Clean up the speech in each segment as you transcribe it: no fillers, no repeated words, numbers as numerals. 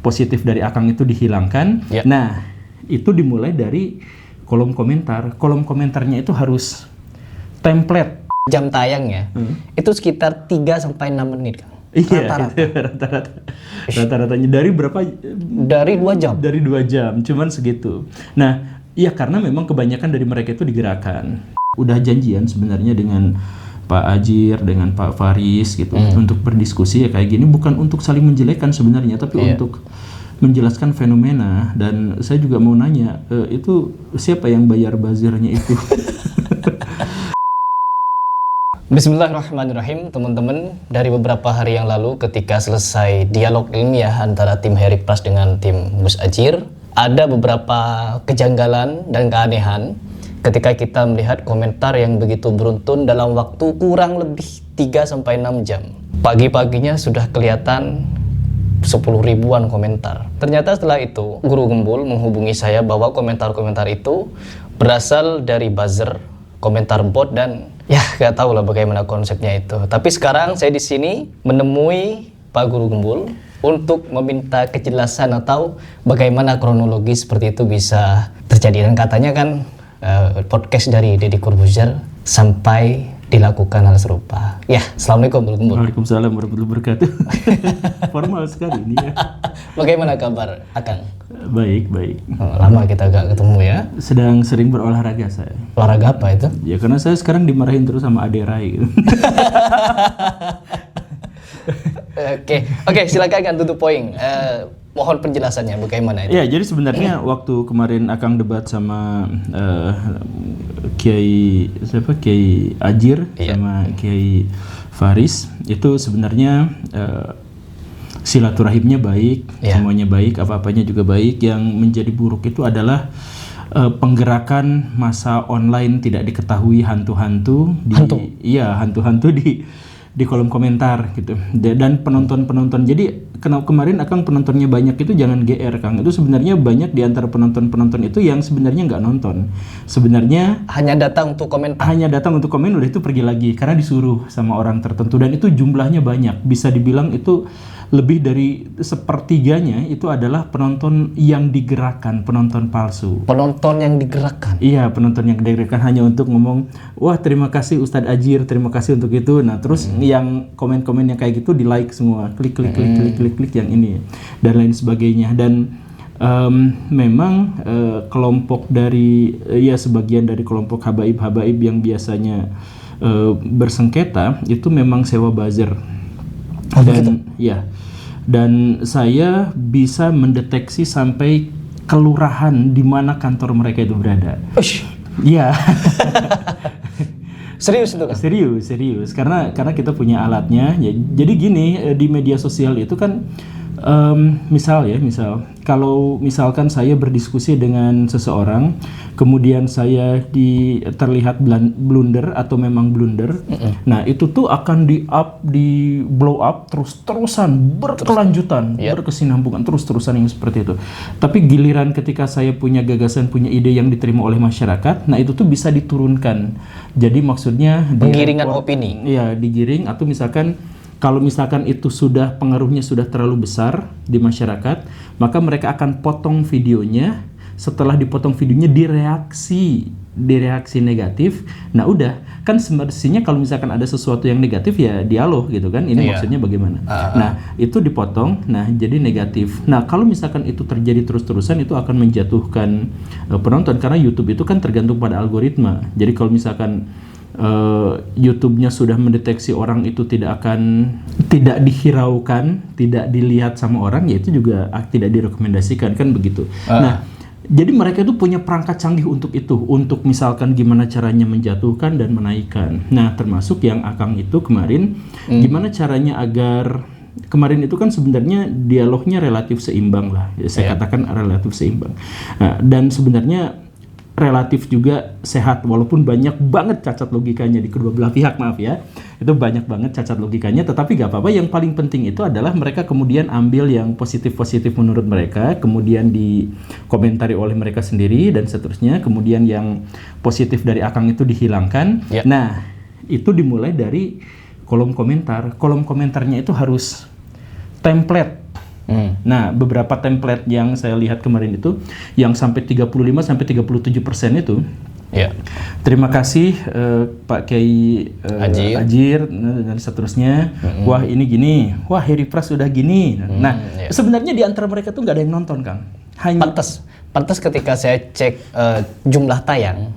positif dari Akang itu dihilangkan. Ya. Nah, itu dimulai dari kolom komentar. Kolom komentarnya itu harus template. Jam tayangnya itu sekitar 3-6 menit, Kang. Iya, Rata-rata. Rata-ratanya dari berapa? Dari 2 jam. Dari 2 jam, cuman segitu. Nah, iya karena memang kebanyakan dari mereka itu digerakkan. Udah janjian sebenarnya dengan Pak Ajir, dengan Pak Faris gitu untuk berdiskusi ya kayak gini, bukan untuk saling menjelekkan sebenarnya, tapi untuk menjelaskan fenomena. Dan saya juga mau nanya, itu siapa yang bayar bazirnya itu? Bismillahirrahmanirrahim, teman-teman. Dari beberapa hari yang lalu ketika selesai dialog ilmiah antara tim Heri Pras dengan tim Gus Ajir, ada beberapa kejanggalan dan keanehan ketika kita melihat komentar yang begitu beruntun dalam waktu kurang lebih 3-6 jam. Pagi-paginya sudah kelihatan 10 ribuan komentar. Ternyata setelah itu Guru Gembul menghubungi saya bahwa komentar-komentar itu berasal dari buzzer, komentar bot, dan ya gak tahu lah bagaimana konsepnya itu. Tapi sekarang saya di sini menemui Pak Guru Gembul untuk meminta kejelasan atau bagaimana kronologi seperti itu bisa terjadi. Dan katanya kan podcast dari Deddy Corbuzier sampai dilakukan hal serupa. Ya, Assalamualaikum Guru Gembul. Waalaikumsalam warahmatullahi wabarakatuh. Formal sekali ini ya. Bagaimana kabar Akang? Baik, baik. Lama kita gak ketemu ya. Sedang sering berolahraga saya. Olahraga apa itu? Ya karena saya sekarang dimarahin terus sama Ade Rai gitu. Oke, silakan kan tutup poin. Mohon penjelasannya bagaimana itu. Ya, jadi sebenarnya waktu kemarin Akang debat sama Kiai Ajir sama Kiai Faris, itu sebenarnya silaturahimnya baik, semuanya baik, apa-apanya juga baik. Yang menjadi buruk itu adalah penggerakan masa online tidak diketahui hantu-hantu di kolom komentar gitu. Dan penonton-penonton, jadi kemarin Akang penontonnya banyak itu jangan GR Kang, itu sebenarnya banyak di antara penonton-penonton itu yang sebenarnya nggak nonton, sebenarnya hanya datang untuk komentar, udah itu pergi lagi karena disuruh sama orang tertentu, dan itu jumlahnya banyak, bisa dibilang itu lebih dari sepertiganya itu adalah penonton yang digerakkan, penonton palsu. Penonton yang digerakkan? Iya, penonton yang digerakkan hanya untuk ngomong, wah terima kasih Ustadz Ajir, terima kasih untuk itu. Nah terus yang komen-komen yang kayak gitu di like semua, klik yang ini dan lain sebagainya. Dan memang kelompok dari sebagian dari kelompok habaib yang biasanya bersengketa itu memang sewa buzzer. Dan saya bisa mendeteksi sampai kelurahan di mana kantor mereka itu berada. Iya. Serius itu kan? Serius. Karena kita punya alatnya. Jadi gini, di media sosial itu kan misal kalau misalkan saya berdiskusi dengan seseorang, kemudian saya terlihat blunder atau memang blunder, nah itu tuh akan di blow up terus-terusan, berkelanjutan, berkesinambungan, terus-terusan yang seperti itu. Tapi giliran ketika saya punya gagasan, punya ide yang diterima oleh masyarakat, nah itu tuh bisa diturunkan. Jadi maksudnya penggiringan opini. Iya, digiring, atau kalau misalkan itu pengaruhnya sudah terlalu besar di masyarakat, maka mereka akan potong videonya. Setelah dipotong videonya direaksi negatif. Nah udah, kan semestinya kalau misalkan ada sesuatu yang negatif ya dialog gitu kan, ini maksudnya bagaimana. Nah itu dipotong, nah jadi negatif. Nah kalau misalkan itu terjadi terus-terusan, itu akan menjatuhkan penonton, karena YouTube itu kan tergantung pada algoritma. Jadi kalau misalkan YouTube-nya sudah mendeteksi orang itu tidak dihiraukan, tidak dilihat sama orang, ya itu juga tidak direkomendasikan, kan begitu. Nah, jadi mereka itu punya perangkat canggih untuk itu, untuk misalkan gimana caranya menjatuhkan dan menaikkan. Nah, termasuk yang Akang itu kemarin, gimana caranya agar kemarin itu kan sebenarnya dialognya relatif seimbang lah, saya katakan relatif seimbang. Nah, dan sebenarnya relatif juga sehat, walaupun banyak banget cacat logikanya di kedua belah pihak, maaf ya, itu banyak banget cacat logikanya, tetapi gak apa-apa. Yang paling penting itu adalah mereka kemudian ambil yang positif-positif menurut mereka, kemudian dikomentari oleh mereka sendiri dan seterusnya, kemudian yang positif dari Akang itu dihilangkan. Nah itu dimulai dari kolom komentar. Kolom komentarnya itu harus template. Nah, beberapa template yang saya lihat kemarin itu yang sampai 35-37% itu. Ya. Terima kasih Pak Kiai Ajir dan seterusnya. Wah ini gini, wah Heri Pras udah gini. Nah, sebenarnya di antara mereka tuh nggak ada yang nonton, Kang. Hanya Pantas ketika saya cek jumlah tayang,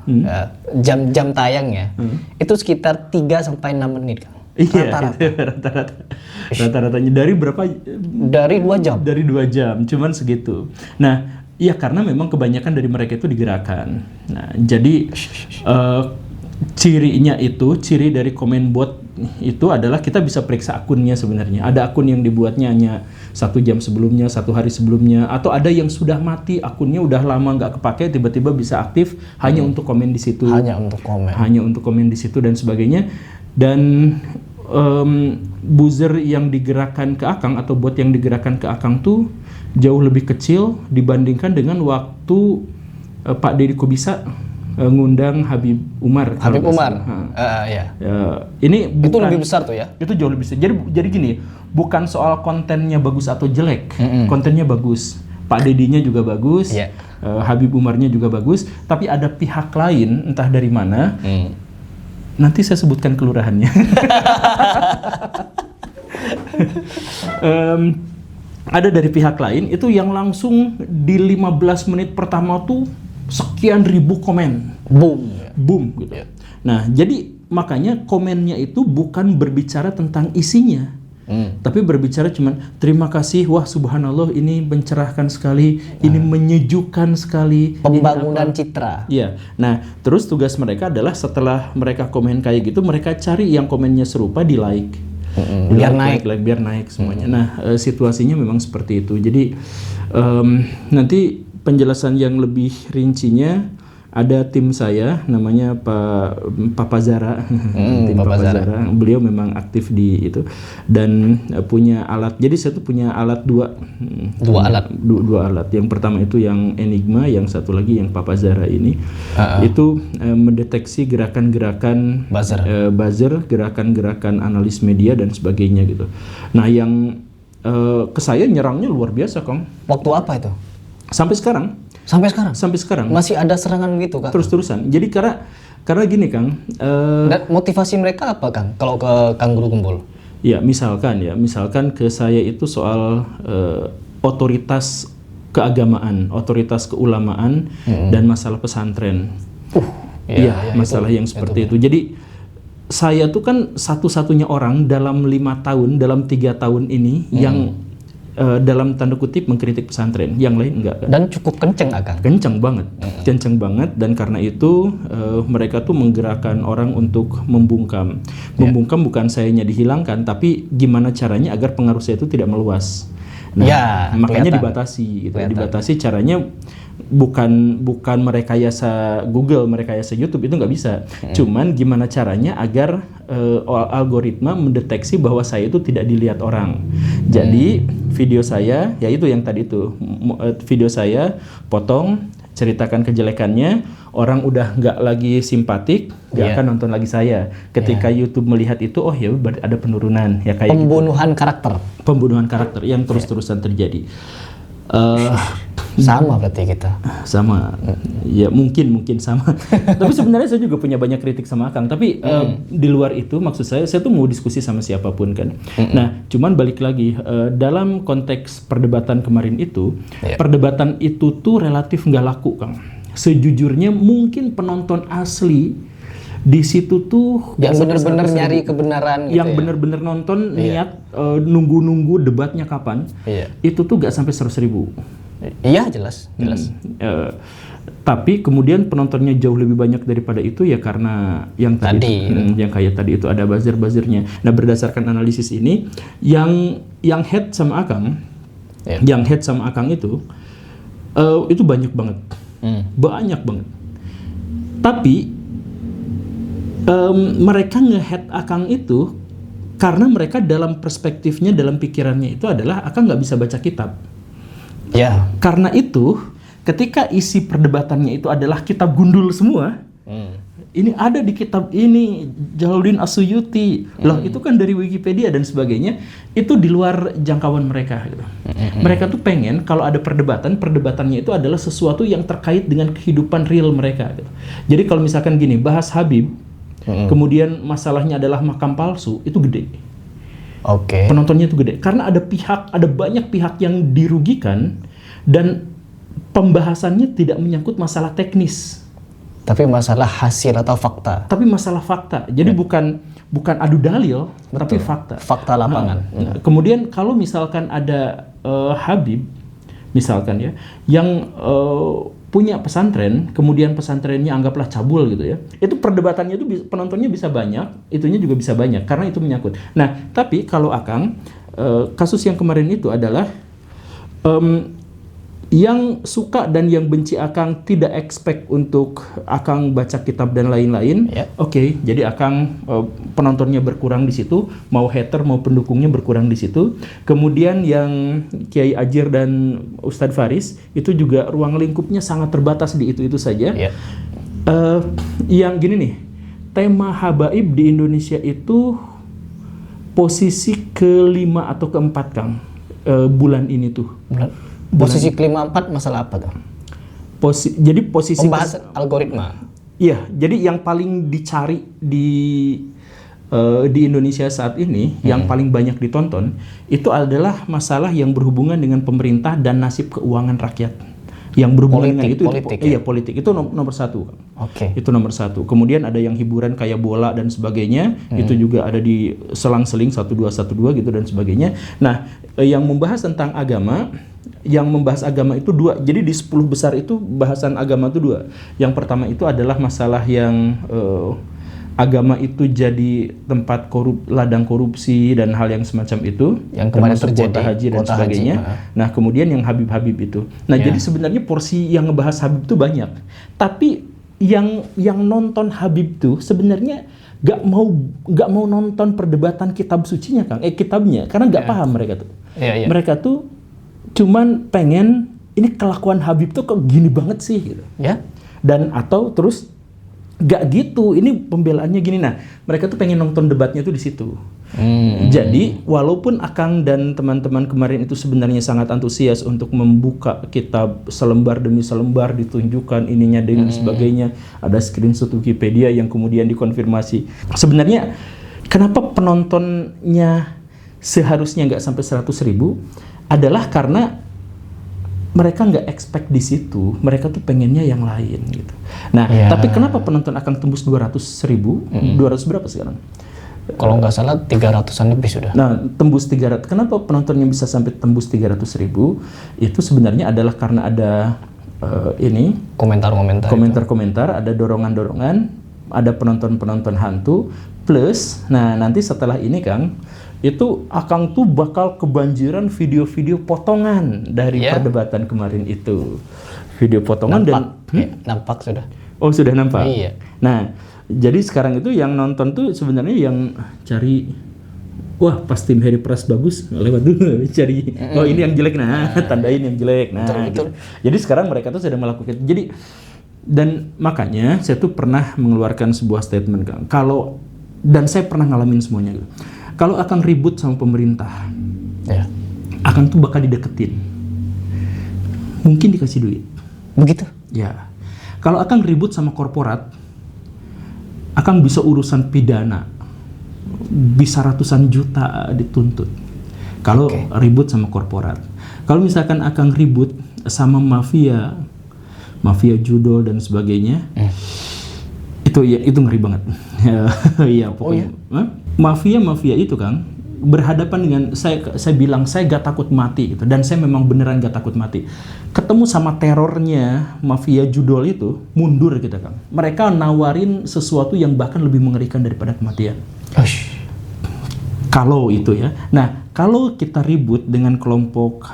jam tayangnya, itu sekitar 3 sampai 6 menit, Kang. Iya, rata-ratanya dari berapa? Dari 2 jam. Dari 2 jam, cuman segitu. Nah, iya karena memang kebanyakan dari mereka itu digerakkan. Nah, jadi ciri dari komen bot itu adalah kita bisa periksa akunnya sebenarnya. Ada akun yang dibuatnya hanya 1 jam sebelumnya, 1 hari sebelumnya, atau ada yang sudah mati akunnya udah lama nggak kepake, tiba-tiba bisa aktif hanya untuk komen di situ. Hanya untuk komen di situ dan sebagainya. Dan buzzer yang digerakkan ke Akang atau bot yang digerakkan ke Akang tuh jauh lebih kecil dibandingkan dengan waktu Pak Deddy Kobisa ngundang Habib Umar. Ya. Ini itu lebih besar tuh ya? Itu jauh lebih besar. Jadi gini, bukan soal kontennya bagus atau jelek, kontennya bagus. Pak Deddy-nya juga bagus, Habib Umarnya juga bagus, tapi ada pihak lain entah dari mana. Nanti saya sebutkan kelurahannya. Ada dari pihak lain itu yang langsung di 15 menit pertama tuh sekian ribu komen. Boom gitu. Nah, jadi makanya komennya itu bukan berbicara tentang isinya. Tapi berbicara cuman terima kasih, wah subhanallah ini mencerahkan sekali, ini menyejukkan sekali, pembangunan citra. Iya. Nah, terus tugas mereka adalah setelah mereka komen kayak gitu, mereka cari yang komennya serupa di like. Biar naik semuanya. Nah, situasinya memang seperti itu. Jadi nanti penjelasan yang lebih rincinya ada tim saya namanya Papa Zara, tim Papa Zara. Beliau memang aktif di itu dan punya alat. Jadi saya tuh punya alat dua alat. Yang pertama itu yang Enigma, yang satu lagi yang Papa Zara ini. Itu mendeteksi gerakan-gerakan buzzer, gerakan-gerakan analis media dan sebagainya gitu. Nah, yang ke saya nyerangnya luar biasa, Kang. Waktu apa itu? Sampai sekarang masih ada serangan gitu, Kak? Terus-terusan. Jadi karena gini, Kang. Dan motivasi mereka apa, Kang? Kalau ke Kang Guru Gembul? Ya, misalkan ke saya itu soal otoritas keagamaan, otoritas keulamaan dan masalah pesantren. Masalah yang seperti itu. Jadi saya tuh kan satu-satunya orang dalam 5 tahun, dalam 3 tahun ini yang dalam tanda kutip mengkritik pesantren, yang lain enggak kan? Dan cukup kenceng, Akang. Kenceng banget, dan karena itu mereka tuh menggerakkan orang untuk membungkam. Membungkam bukan sayanya dihilangkan, tapi gimana caranya agar pengaruh saya itu tidak meluas. Nah, makanya dibatasi gitu. Dibatasi caranya bukan merekayasa Google, merekayasa YouTube, itu nggak bisa. Cuman gimana caranya agar algoritma mendeteksi bahwa saya itu tidak dilihat orang. Jadi video saya, ya itu yang tadi itu, video saya potong, ceritakan kejelekannya, orang udah nggak lagi simpatik, nggak akan nonton lagi saya. Ketika YouTube melihat itu, oh ya berarti ada penurunan, ya kayak pembunuhan karakter yang terus-terusan terjadi. Sama berarti kita. Sama. Ya mungkin sama. Tapi sebenarnya saya juga punya banyak kritik sama Akang. Tapi di luar itu maksud saya tuh mau diskusi sama siapapun kan. Nah, cuman balik lagi dalam konteks perdebatan kemarin itu, perdebatan itu tuh relatif nggak laku, Kang. Sejujurnya mungkin penonton asli di situ tuh yang benar-benar nyari kebenaran gitu, yang benar-benar nonton niat nunggu debatnya kapan, itu tuh gak sampai 100.000. Iya, jelas. Tapi kemudian penontonnya jauh lebih banyak daripada itu ya karena yang tadi yang kayak tadi itu ada buzzer-buzzernya. Nah, berdasarkan analisis ini yang head sama Akang, yang head sama Akang itu banyak banget. Banyak banget. Tapi mereka nge-head Akang itu karena mereka dalam perspektifnya, dalam pikirannya itu adalah Akang nggak bisa baca kitab. Karena itu ketika isi perdebatannya itu adalah kitab gundul semua, ini ada di kitab ini, Jalaluddin As-Suyuti. Loh, itu kan dari Wikipedia dan sebagainya. Itu di luar jangkauan mereka gitu. Mereka tuh pengen kalau ada perdebatannya itu adalah sesuatu yang terkait dengan kehidupan real mereka gitu. Jadi kalau misalkan gini, bahas Habib, kemudian masalahnya adalah makam palsu, itu gede. Oke. Penontonnya itu gede karena ada banyak pihak yang dirugikan dan pembahasannya tidak menyangkut masalah teknis. Tapi masalah hasil atau fakta. Tapi masalah fakta. Jadi bukan adu dalil, tapi fakta. Fakta lapangan. Nah, kemudian kalau misalkan ada Habib, misalkan ya, yang punya pesantren, kemudian pesantrennya anggaplah cabul gitu ya, itu perdebatannya itu penontonnya bisa banyak, itunya juga bisa banyak karena itu menyangkut. Nah, tapi kalau Akang, kasus yang kemarin itu adalah yang suka dan yang benci Akang tidak expect untuk Akang baca kitab dan lain-lain. Oke, jadi Akang penontonnya berkurang di situ, mau hater mau pendukungnya berkurang di situ. Kemudian yang Kiai Ajir dan Ustadz Faris itu juga ruang lingkupnya sangat terbatas di itu saja. Yang gini nih, tema habaib di Indonesia itu posisi ke-5 atau ke-4 Kang, bulan ini tuh. Posisi ke-5-4 masalah apa tuh? Jadi posisi pembahasan algoritma. Iya, jadi yang paling dicari di Indonesia saat ini, yang paling banyak ditonton itu adalah masalah yang berhubungan dengan pemerintah dan nasib keuangan rakyat. Yang berhubungan dengan itu politik. Itu nomor satu. Oke. Itu nomor satu. Kemudian ada yang hiburan kayak bola dan sebagainya, itu juga ada di selang-seling 1212 gitu dan sebagainya. Nah, yang membahas tentang agama, yang membahas agama itu 2. Jadi di 10 besar itu bahasan agama itu 2. Yang pertama itu adalah masalah yang agama itu jadi tempat ladang korupsi dan hal yang semacam itu, yang kemarin terjadi kuota haji dan sebagainya. Nah, kemudian yang Habib-Habib itu. Nah, jadi sebenarnya porsi yang ngebahas Habib itu banyak. Tapi yang nonton Habib tuh sebenarnya gak mau nonton perdebatan kitab sucinya Kang, kitabnya, karena gak paham mereka tuh. Mereka tuh cuman pengen ini kelakuan Habib tuh kok gini banget sih gitu. Dan atau terus gak gitu, ini pembelaannya gini. Nah, mereka tuh pengen nonton debatnya tuh di situ. Jadi walaupun Akang dan teman-teman kemarin itu sebenarnya sangat antusias untuk membuka kitab selembar demi selembar, ditunjukkan ininya dan sebagainya, ada screenshot Wikipedia yang kemudian dikonfirmasi. Sebenarnya kenapa penontonnya seharusnya nggak sampai 100.000 adalah karena mereka nggak expect di situ, mereka tuh pengennya yang lain gitu. Nah, tapi kenapa penonton Akang tembus 200.000? 200 berapa sekarang? Kalau nggak salah 300-an lebih sudah. Nah, tembus 300. Kenapa penontonnya bisa sampai tembus 300.000? Itu sebenarnya adalah karena ada komentar-komentar, ada dorongan-dorongan, ada penonton-penonton hantu, plus, nah nanti setelah ini Kang, itu Akang tuh bakal kebanjiran video-video potongan dari perdebatan kemarin itu. Video potongan nampak sudah. Oh, sudah nampak? Iya. Nah, jadi sekarang itu yang nonton tuh sebenarnya yang cari, wah pas tim Harry Pras bagus, lewat dulu cari, oh ini yang jelek, tandain yang jelek. Nah, betul. Gitu. Jadi sekarang mereka tuh sedang melakukan. Jadi, dan makanya saya tuh pernah mengeluarkan sebuah statement Kang. Dan saya pernah ngalamin semuanya gitu. Kalau Akang ribut sama pemerintah, Akang tuh bakal dideketin. Mungkin dikasih duit. Begitu? Ya. Kalau Akang ribut sama korporat, Akang bisa urusan pidana. Bisa ratusan juta dituntut. Kalau ribut sama korporat. Kalau misalkan Akang ribut sama mafia judol dan sebagainya, itu ngeri banget. Ya pokoknya. Mafia itu Kang berhadapan dengan saya bilang saya gak takut mati gitu, dan saya memang beneran gak takut mati. Ketemu sama terornya mafia judol itu, mundur kita Kang. Mereka nawarin sesuatu yang bahkan lebih mengerikan daripada kematian. Kalau itu ya. Nah, kalau kita ribut dengan kelompok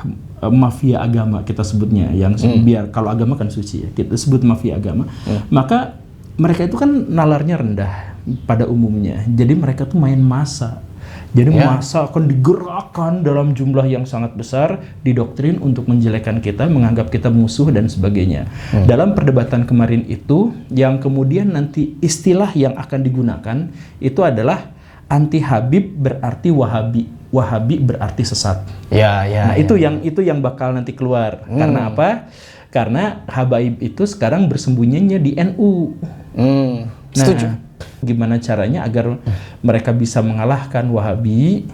mafia agama kita sebutnya, yang biar kalau agama kan suci ya, kita sebut mafia agama, maka mereka itu kan nalarnya rendah pada umumnya. Jadi mereka tuh main massa. Jadi massa akan digerakkan dalam jumlah yang sangat besar, didoktrin untuk menjelekkan kita, menganggap kita musuh dan sebagainya. Dalam perdebatan kemarin itu, yang kemudian nanti istilah yang akan digunakan itu adalah anti Habib berarti Wahabi, Wahabi berarti sesat. Nah itu yang bakal nanti keluar. Karena apa? Karena Habaib itu sekarang bersembunyinya di NU. Setuju. Gimana caranya agar mereka bisa mengalahkan Wahabi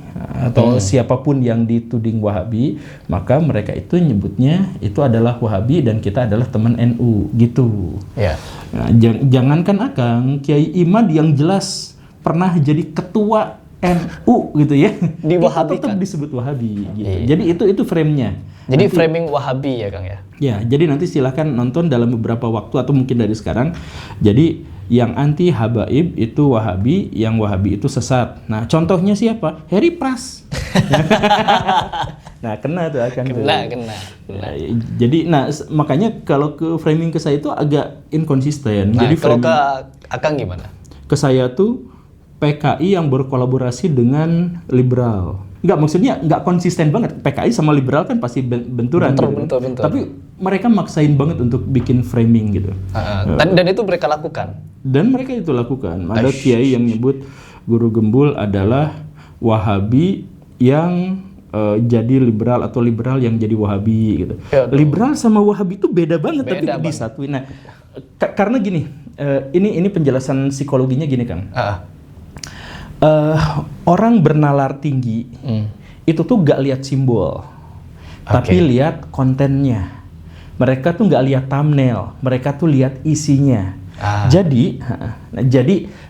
atau siapapun yang dituding Wahabi, maka mereka itu nyebutnya itu adalah Wahabi dan kita adalah teman NU gitu. Nah, jangankan Akang, Kiai Imad yang jelas pernah jadi ketua NU gitu ya, Diwahabikan. tetap disebut Wahabi gitu. Jadi itu frame-nya. Jadi framing Wahabi ya Kang ya? Ya, jadi nanti silahkan nonton dalam beberapa waktu atau mungkin dari sekarang. Jadi yang anti Habaib itu Wahabi, yang Wahabi itu sesat. Nah, contohnya siapa? Harry Pras. Nah, kena tuh akan Kena. Jadi, makanya kalau ke framing ke saya itu agak inkonsisten. Nah, jadi kalau ke Akang gimana? ke saya tuh PKI yang berkolaborasi dengan liberal. Enggak, maksudnya enggak konsisten banget. PKI sama liberal kan pasti benturan. Bentur. Tapi mereka maksain banget untuk bikin framing gitu. Dan itu mereka lakukan? Dan mereka itu lakukan. Ada kiai yang nyebut Guru Gembul adalah Wahabi yang jadi liberal atau liberal yang jadi Wahabi gitu. Liberal sama Wahabi itu beda banget tapi disatuin. Nah, karena gini, ini penjelasan psikologinya gini Kang. Orang bernalar tinggi itu tuh gak lihat simbol, tapi lihat kontennya. Mereka tuh gak lihat thumbnail, mereka tuh lihat isinya. Jadi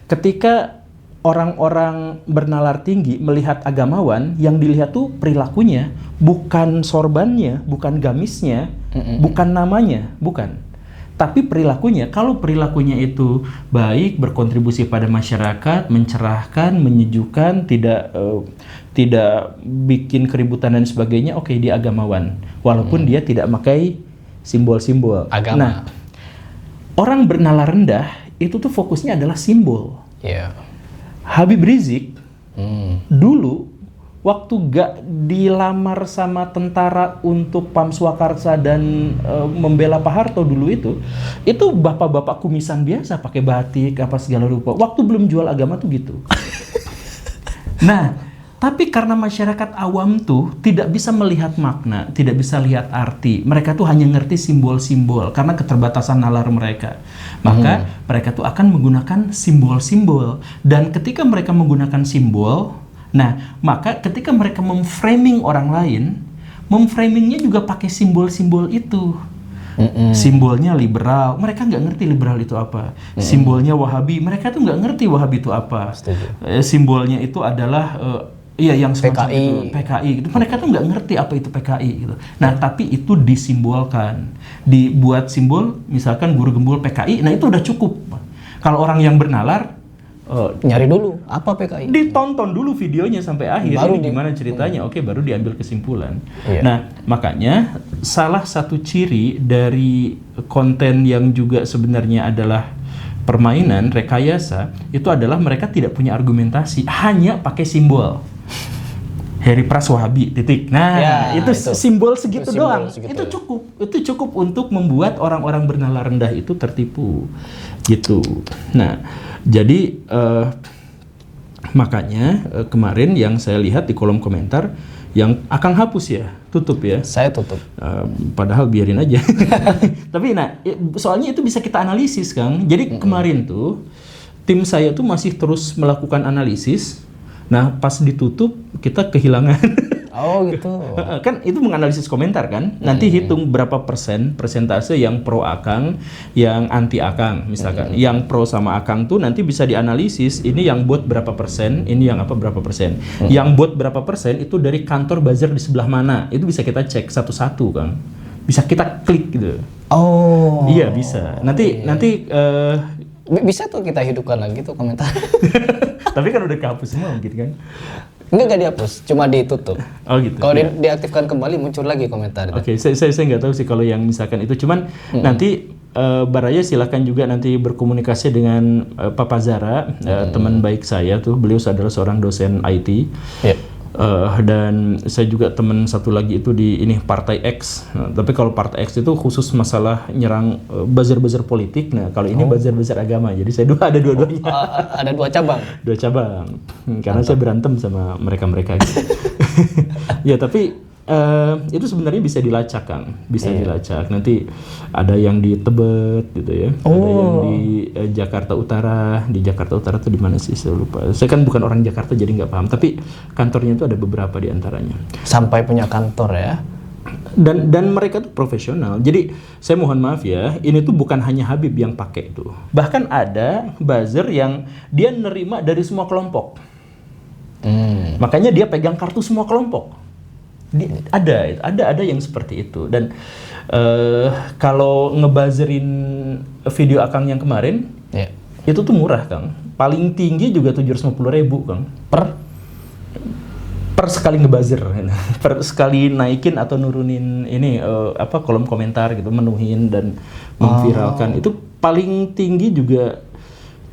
ketika orang-orang bernalar tinggi melihat agamawan, yang dilihat tuh perilakunya, bukan sorbannya, bukan gamisnya, bukan namanya, bukan. Tapi perilakunya, kalau perilakunya itu baik, berkontribusi pada masyarakat, mencerahkan, menyejukkan, tidak bikin keributan dan sebagainya, oke, dia agamawan. Walaupun dia tidak pakai simbol-simbol. Nah, orang bernalar rendah itu tuh fokusnya adalah simbol. Habib Rizik dulu waktu gak dilamar sama tentara untuk Pam Swakarsa dan membela Pak Harto dulu itu bapak-bapak kumisan biasa pakai batik apa segala rupa. Waktu belum jual agama tuh gitu. Nah, tapi karena masyarakat awam tuh tidak bisa melihat makna, tidak bisa lihat arti. Mereka tuh hanya ngerti simbol-simbol karena keterbatasan nalar mereka. Maka mereka tuh akan menggunakan simbol-simbol. Dan ketika mereka menggunakan simbol, nah, maka ketika mereka memframing orang lain, memframingnya juga pakai simbol-simbol itu. Simbolnya liberal, mereka nggak ngerti liberal itu apa. Simbolnya Wahabi, mereka tuh nggak ngerti Wahabi itu apa. Simbolnya itu adalah yang PKI gitu. Mereka tuh nggak ngerti apa itu PKI gitu. Nah, tapi itu disimbolkan, dibuat simbol, misalkan Guru Gembul PKI. Nah, itu udah cukup. Kalau orang yang bernalar nyari dulu apa PKI, ditonton dulu videonya sampai akhir, baru ini gimana ceritanya, oke, baru diambil kesimpulan. Nah, makanya salah satu ciri dari konten yang juga sebenarnya adalah permainan, rekayasa, itu adalah mereka tidak punya argumentasi, hanya pakai simbol. Harry Pras Wahabi, titik. Nah, itu simbol segitu doang. Itu cukup untuk membuat orang-orang bernalar rendah itu tertipu, gitu. Nah, jadi makanya kemarin yang saya lihat di kolom komentar, yang Akang hapus ya, tutup ya. Saya tutup. Padahal biarin aja. Tapi soalnya itu bisa kita analisis, Kang. Jadi kemarin tuh tim saya tuh masih terus melakukan analisis. Nah, pas ditutup kita kehilangan. Oh gitu. Kan itu menganalisis komentar kan. Nanti hitung berapa persentase yang pro Akang, yang anti Akang misalkan. Yang pro sama Akang tuh nanti bisa dianalisis, ini yang bot berapa persen, ini yang apa berapa persen. Yang bot berapa persen itu dari kantor buzzer di sebelah mana. Itu bisa kita cek satu-satu, Kang. Bisa kita klik gitu. Oh. Iya, bisa. Nanti bisa tuh kita hidupkan lagi tuh komentar. Tapi kan udah kehapus semua mungkin kan. Enggak dihapus, cuma ditutup. Oh gitu. Kalau diaktifkan kembali muncul lagi komentar. Oke, saya nggak tahu sih kalau yang misalkan itu, cuman nanti Baraya silakan juga nanti berkomunikasi dengan Papa Zara, teman baik saya tuh. Beliau adalah seorang dosen IT. Yep. Dan saya juga teman satu lagi itu di ini Partai X. Nah, tapi kalau Partai X itu khusus masalah nyerang buzzer-buzzer politik. Nah, kalau ini buzzer-buzzer agama. Jadi saya ada dua-duanya. Ada 2 cabang. 2 cabang. Karena saya berantem sama mereka-mereka gitu. Ya, tapi itu sebenarnya bisa dilacak, Kang. Bisa dilacak. Nanti ada yang di Tebet gitu ya. Ada yang di Jakarta Utara. Di Jakarta Utara tuh di mana sih? Saya lupa. Saya kan bukan orang Jakarta jadi nggak paham. Tapi kantornya itu ada beberapa di antaranya. Sampai punya kantor ya. Dan mereka tuh profesional. Jadi saya mohon maaf ya, ini tuh bukan hanya Habib yang pakai itu. Bahkan ada buzzer yang dia nerima dari semua kelompok. Makanya dia pegang kartu semua kelompok. Ada yang seperti itu. Dan kalau ngebuzzerin video Akang yang kemarin, itu tuh murah, Kang. Paling tinggi juga 750.000, Kang. Per sekali ngebuzzer, per sekali naikin atau nurunin ini kolom komentar gitu, menuhin dan memviralkan. Itu paling tinggi juga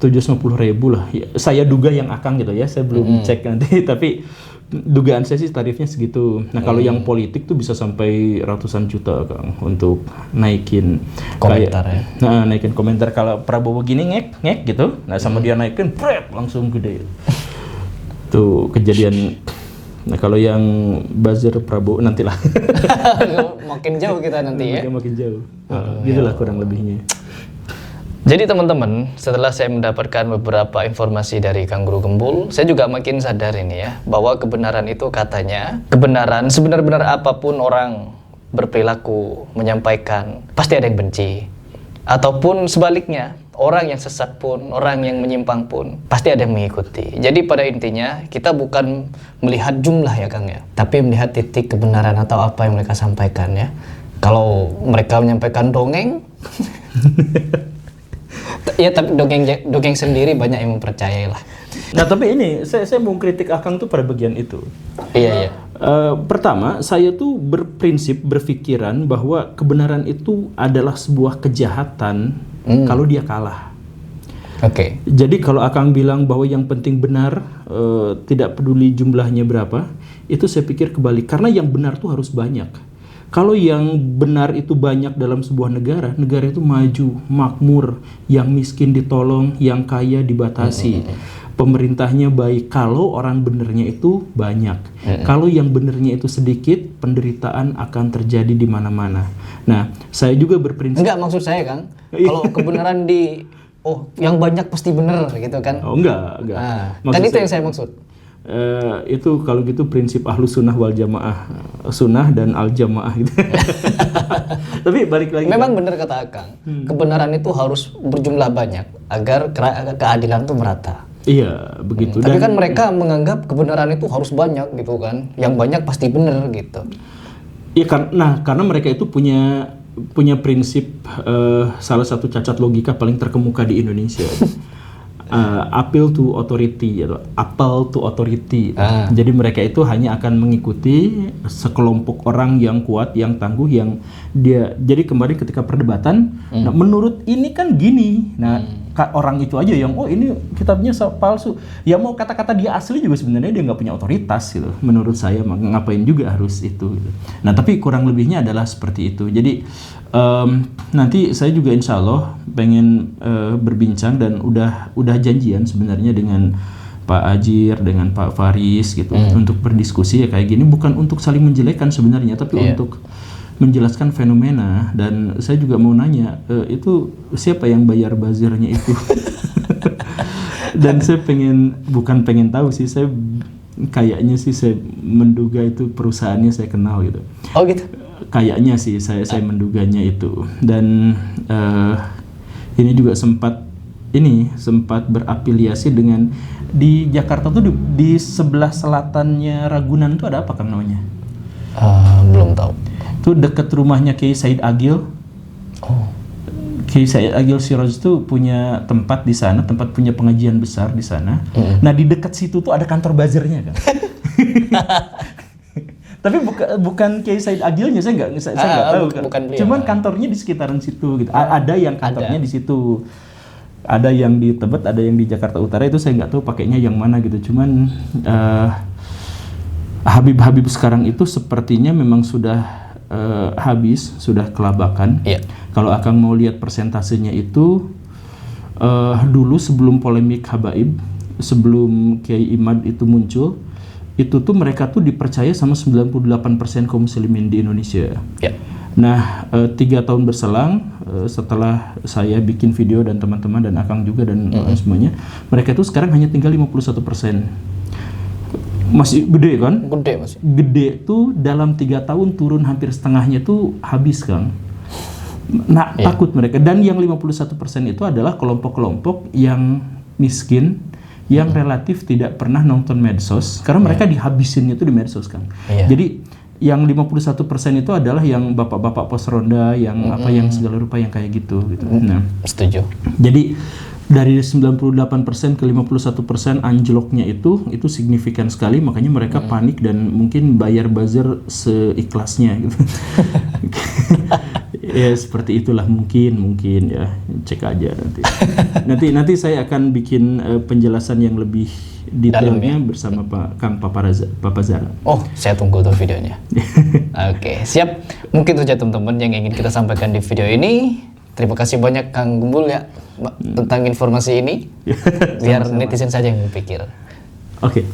750.000 lah. Ya, saya duga yang Akang gitu ya, saya belum cek nanti, tapi dugaan saya sih tarifnya segitu. Nah, kalau yang politik tuh bisa sampai ratusan juta, Kang, untuk naikin komentar ya. Nah, naikin komentar. Kalau Prabowo gini ngek gitu. Nah, sama dia naikin langsung gede. Tuh kejadian. Nah, kalau yang buzzer Prabowo nantilah. Makin jauh kita nanti ya. Makin jauh. Gitulah kurang lebihnya. Jadi teman-teman, setelah saya mendapatkan beberapa informasi dari Kang Guru Gembul, saya juga makin sadar ini ya, bahwa kebenaran itu katanya, kebenaran sebenar-benar apapun orang berperilaku, menyampaikan, pasti ada yang benci. Ataupun sebaliknya, orang yang sesat pun, orang yang menyimpang pun, pasti ada yang mengikuti. Jadi pada intinya, kita bukan melihat jumlah ya Kang ya, tapi melihat titik kebenaran atau apa yang mereka sampaikan ya. Kalau mereka menyampaikan dongeng, ya tapi dongeng sendiri banyak yang mempercayai lah. Nah, tapi ini saya mau kritik Akang tuh pada bagian itu. Iya. Pertama, saya tuh berpikiran bahwa kebenaran itu adalah sebuah kejahatan kalau dia kalah. Oke. Jadi kalau Akang bilang bahwa yang penting benar, tidak peduli jumlahnya berapa, itu saya pikir kebalik. Karena yang benar tuh harus banyak. Kalau yang benar itu banyak dalam sebuah negara itu maju, makmur, yang miskin ditolong, yang kaya dibatasi. Pemerintahnya baik kalau orang benernya itu banyak. Kalau yang benernya itu sedikit, penderitaan akan terjadi di mana-mana. Nah, saya juga berprinsip. Enggak, maksud saya Kang, kalau kebenaran yang banyak pasti benar gitu kan? Oh, enggak. Kan itu yang saya maksud. Itu kalau gitu prinsip ahlus sunnah wal jamaah, sunnah dan al jamaah gitu. Tapi balik lagi. Memang benar kata Akang, kebenaran itu harus berjumlah banyak agar keadilan itu merata. Iya, begitu. Tapi kan mereka menganggap kebenaran itu harus banyak gitu kan, yang banyak pasti benar gitu. Iya kan, karena mereka itu punya prinsip salah satu cacat logika paling terkemuka di Indonesia. Appeal to authority atau appeal to authority. Jadi mereka itu hanya akan mengikuti sekelompok orang yang kuat, yang tangguh, yang dia. Jadi kemarin ketika perdebatan, nah, menurut ini kan gini. Nah, orang itu aja yang ini kitabnya palsu. Ya mau kata-kata dia asli juga sebenarnya dia nggak punya otoritas gitu. Menurut saya ngapain juga harus itu. Gitu. Nah, tapi kurang lebihnya adalah seperti itu. Jadi nanti saya juga insya Allah pengen berbincang dan udah janjian sebenarnya dengan Pak Ajir, dengan Pak Faris gitu untuk berdiskusi ya kayak gini, bukan untuk saling menjelekkan sebenarnya, tapi untuk menjelaskan fenomena. Dan saya juga mau nanya, itu siapa yang bayar buzzernya itu? Dan saya bukan pengen tahu sih, saya kayaknya sih saya menduga itu perusahaannya saya kenal gitu. Oh gitu? Kayaknya sih saya menduganya itu. Dan ini juga sempat berafiliasi dengan di Jakarta tuh di sebelah selatannya Ragunan tuh ada apa kan namanya? Belum tahu. Itu dekat rumahnya Kiai Said Agil. Oh. Kiai Said Agil Siraj itu punya tempat di sana, tempat punya pengajian besar di sana. Nah, di dekat situ tuh ada kantor buzzernya kan. Tapi bukan Kiai Said Agilnya, saya nggak tahu. Bukan beliau. Cuman kantornya di sekitaran situ gitu. Ada yang kantornya di situ. Ada yang di Tebet, ada yang di Jakarta Utara, itu saya nggak tahu pakainya yang mana gitu. Cuman Habib sekarang itu sepertinya memang sudah habis, sudah kelabakan. Iya. Kalau Akang mau lihat persentasenya itu dulu sebelum polemik habaib, sebelum Kiai Imad itu muncul, itu tuh mereka tuh dipercaya sama 98% kaum muslimin di Indonesia. Ya. Nah, 3 tahun berselang setelah saya bikin video dan teman-teman dan Akang juga dan semuanya, mereka itu sekarang hanya tinggal 51%. Masih gede kan? Gede masih. Gede tuh dalam 3 tahun turun hampir setengahnya tuh habis, Kang. Nah, takut mereka. Dan yang 51% itu adalah kelompok-kelompok yang miskin, yang relatif tidak pernah nonton medsos, karena mereka dihabisinnya itu di medsos, Kang. Jadi yang 51% itu adalah yang bapak-bapak pos ronda, yang yang segala rupa yang kayak gitu. Nah, setuju. Jadi dari 98% ke 51% anjloknya itu signifikan sekali, makanya mereka panik dan mungkin bayar buzzer seikhlasnya gitu. Ya seperti itulah, mungkin ya, cek aja nanti saya akan bikin penjelasan yang lebih detailnya bersama Papa Zara. Oh, saya tunggu tuh videonya. Oke, siap. Mungkin itu aja teman-teman yang ingin kita sampaikan di video ini. Terima kasih banyak Kang Gembul ya tentang informasi ini. Biar netizen saja yang berpikir. Oke.